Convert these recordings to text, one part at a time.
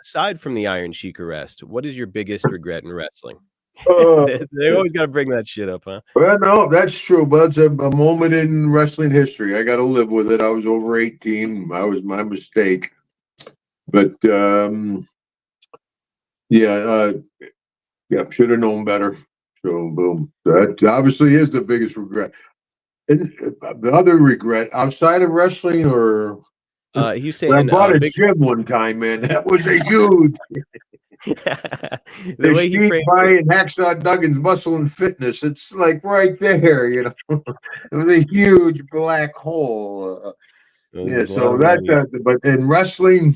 aside from the Iron Sheik arrest, what is your biggest regret in wrestling? Uh, They always got to bring that shit up, huh? well, no, that's true, but it's a moment in wrestling history. I got to live with it. I was over 18. That was my mistake. But yeah, yeah, should have known better. So boom, that obviously is the biggest regret. And the other regret outside of wrestling, or He's when I saying bought a big. gym one time, man, that was a huge. The The way he Steve framed By and Hacksaw Duggan's Muscle and Fitness. It's like right there, you know. It was a huge black hole. it Yeah, was a lot so of that. money. But in wrestling,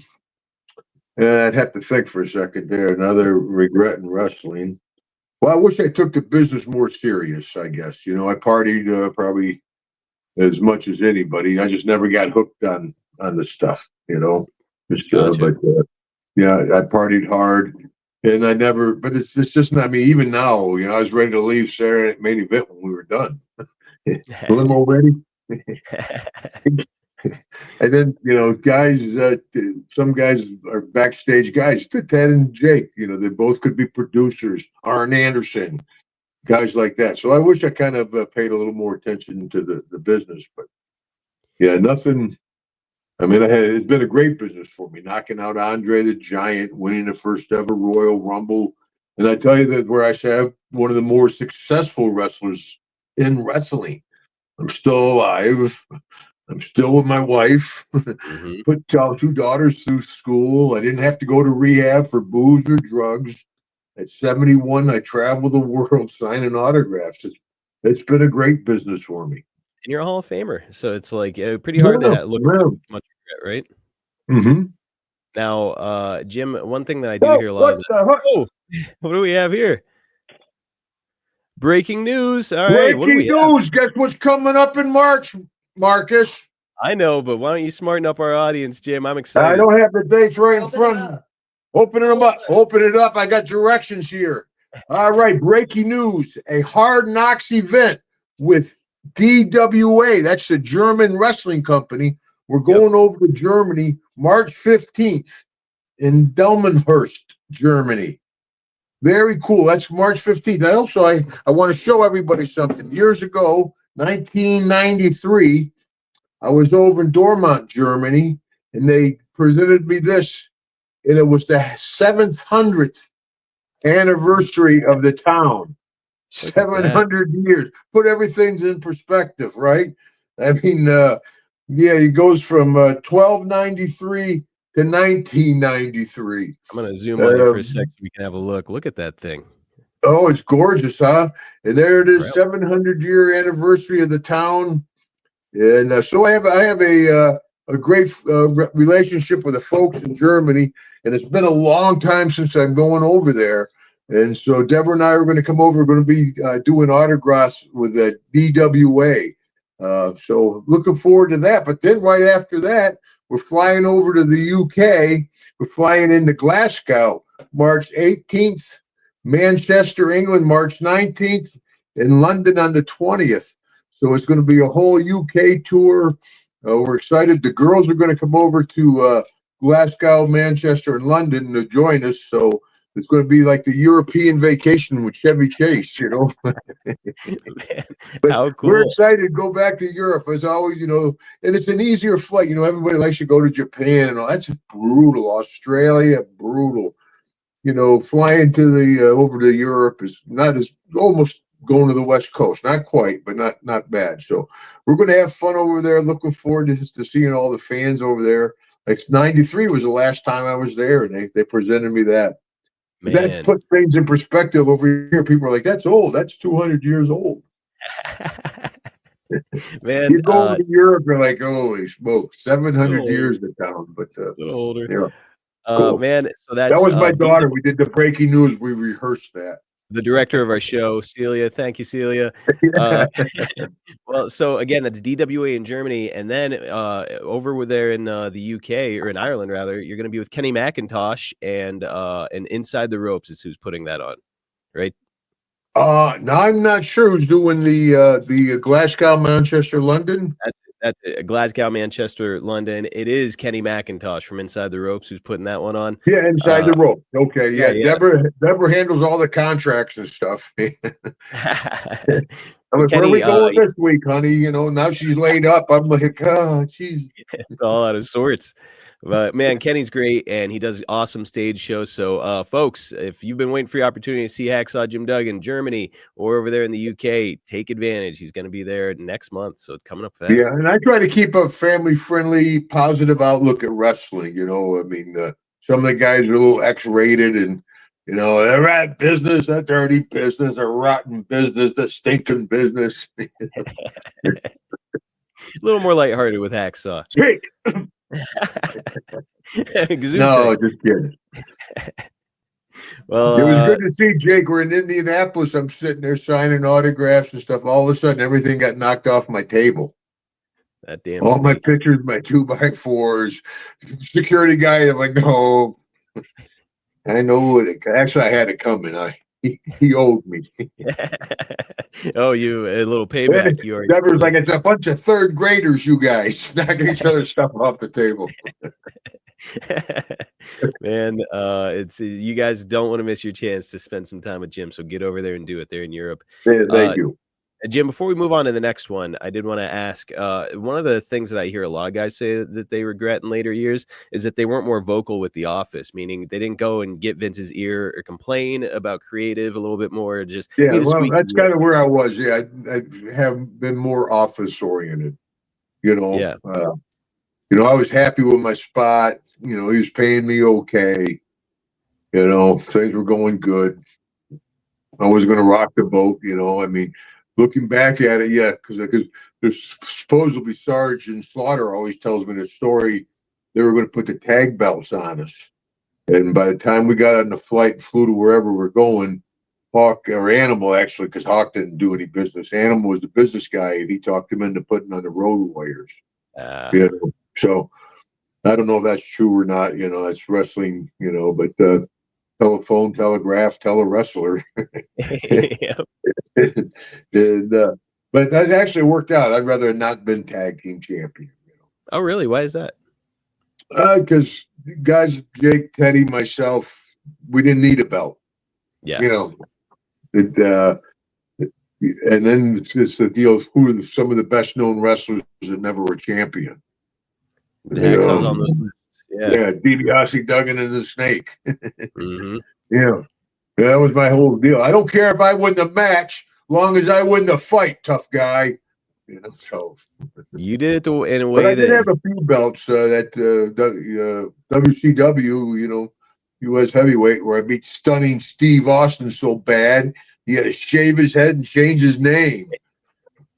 I'd have to think for a second there. Another regret in wrestling. Well, I wish I took the business more serious. I guess I partied probably as much as anybody. I just never got hooked on the stuff. Just Gotcha. but yeah, I partied hard, and I never. But it's just not me. Even now, I was ready to leave Saturday Night Main Event when we were done. Limo ready. And then guys, some guys are backstage guys. Ted and Jake, they both could be producers. Arn Anderson, guys like that. So I wish I kind of paid a little more attention to the business. But yeah, nothing. I mean, it's been a great business for me, knocking out Andre the Giant, winning the first ever Royal Rumble. And I tell you that where I say I'm one of the more successful wrestlers in wrestling. I'm still alive. I'm still with my wife. hmm Put two daughters through school. I didn't have to go to rehab for booze or drugs. At 71, I traveled the world signing autographs. It's been a great business for me. And you're a Hall of Famer, so it's like pretty hard Yeah, to look at yeah. much regret, right? Mm-hmm. Now, Jim, one thing that I do Oh, hear a lot what of the heck? oh, what do we have here? Breaking news. All right, what do Breaking we have? news. Guess what's coming up in March, Marcus? I know, but why don't you smarten up our audience, Jim? I'm I excited. don't have the dates right in front. Open them up. Open it up. I got directions here. All right. Breaking news. A Hard Knocks event with DWA. That's the German wrestling company. We're going over to Germany March 15th in Delmenhorst, Germany. Very cool. That's March 15th. I want to show everybody something. Years ago, 1993, I was over in Dortmund, Germany, and they presented me this, and it was the 700th anniversary of the town. Look at that. 700 years. Put everything's in perspective, right? I mean, yeah, it goes from 1293 to 1993. I'm gonna zoom on you for a sec so we can have a look. Look at that thing. Oh, it's gorgeous, huh? And there it is, Incredible. 700-year anniversary of the town. And so I have a great relationship with the folks in Germany, and it's been a long time since I'm going over there. And so Deborah and I are going to come over. We're going to be doing autographs with the DWA. So looking forward to that. But then right after that, we're flying over to the UK. We're flying into Glasgow March 18th, Manchester, England, March 19th, and London on the 20th. So it's going to be a whole UK tour. We're excited. The girls are going to come over to Glasgow, Manchester, and London to join us. So it's going to be like the European vacation with Chevy Chase, Man, But how we're cool. excited to go back to Europe as always, and it's an easier flight. Everybody likes to go to Japan and all. That's brutal. Australia, brutal. Flying to the over to Europe is not as almost going to the West Coast. Not quite, but not bad. So we're going to have fun over there. Looking forward to seeing all the fans over there. Like 93 was the last time I was there, and they presented me that. But that Man. puts things in perspective over here. People are like, that's old. That's 200 years old. Man, You go over to Europe, you're like, holy smoke, 700 little years older, of town. But little older. yeah, cool. Man, so That that's was my daughter. We did the breaking news. We rehearsed that. the director of our show, Celia. Thank you, Celia. Well, so again, that's DWA in Germany, and then over there in the UK, or in Ireland rather, you're going to be with Kenny McIntosh, and Inside the Ropes is who's putting that on, right? Now I'm not sure who's doing the Glasgow, Manchester, London. That's it. Glasgow, Manchester, London. It is Kenny McIntosh from Inside the Ropes who's putting that one on. Yeah, Inside the Rope. Okay, Yeah, yeah. yeah. Deborah handles all the contracts and stuff. I'm like, where are Kenny, we going this week, honey? You know, now she's laid up. I'm like, oh, geez. it's all out of sorts. But man, Kenny's great and he does awesome stage shows. So folks, if you've been waiting for your opportunity to see Hacksaw Jim Duggan in Germany or over there in the UK, take advantage. He's going to be there next month. So it's coming up fast. Yeah, and I try to keep a family-friendly, positive outlook at wrestling. You know, I mean, some of the guys are a little X-rated, and you know, they're at business, that dirty business, a rotten business, the stinking business. A little more lighthearted with Hacksaw. Jake. No, just kidding. Well, it was good to see Jake. We're in Indianapolis. I'm sitting there signing autographs and stuff. All of a sudden, everything got knocked off my table. That damn all snake. My pictures, my 2x4s, security guy. I'm like, no, I know it. Actually, I had it coming. He owed me. Oh, you a little payback. You already. Deborah's like, it's a bunch of third graders, you guys, knocking each other's stuff off the table. Man, it's you guys don't want to miss your chance to spend some time with Jim. So get over there and do it there in Europe. Thank you. Jim, before we move on to the next one, I did want to ask, one of the things that I hear a lot of guys say that they regret in later years is that they weren't more vocal with The Office, meaning they didn't go and get Vince's ear or complain about creative a little bit more. Just well, that's kind of where I was. Yeah, I have been more office oriented. You know, yeah. You know, I was happy with my spot. You know, he was paying me okay. You know, things were going good. I was going to rock the boat. You know, I mean. Looking back at it, yeah, because there's supposedly Sergeant Slaughter always tells me the story. They were going to put the tag belts on us, and by the time we got on the flight and flew to wherever we're going, Hawk or Animal actually, because Hawk didn't do any business. Animal was the business guy, and he talked him into putting on the Road Warriors. You know, so I don't know if that's true or not. You know, it's wrestling. You know, but telephone, telegraph, tele-wrestler. Yep. And, but that actually worked out. I'd rather have not been tag team champion. You know? Oh, really? Why is that? Because guys, Jake, Teddy, myself, we didn't need a belt. Yeah. You know, and then it's just the deal of who are some of the best known wrestlers that never were champion. Hacksaw's on those lists. Yeah, DiBiase, Duggan, and the Snake. Mm-hmm. Yeah, that was my whole deal. I don't care if I win the match, long as I win the fight, tough guy. You know, so you did it in a way but I did have a few belts that WCW, you know, U.S. heavyweight, where I beat stunning Steve Austin so bad he had to shave his head and change his name.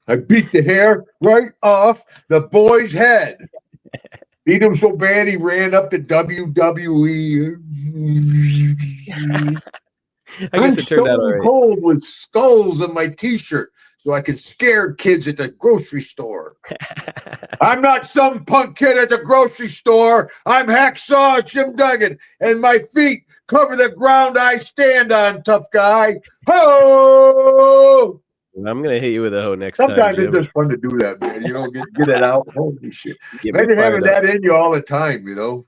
I beat the hair right off the boy's head. Beat him so bad he ran up to WWE. I'm stone cold with skulls in my T-shirt so I can scare kids at the grocery store. I'm not some punk kid at the grocery store. I'm Hacksaw Jim Duggan, and my feet cover the ground I stand on, tough guy. Ho! I'm gonna hit you with a hoe next Sometimes time. Sometimes it's just fun to do that, man. You know, get it out. Holy shit! Imagine having that in you all the time. You know.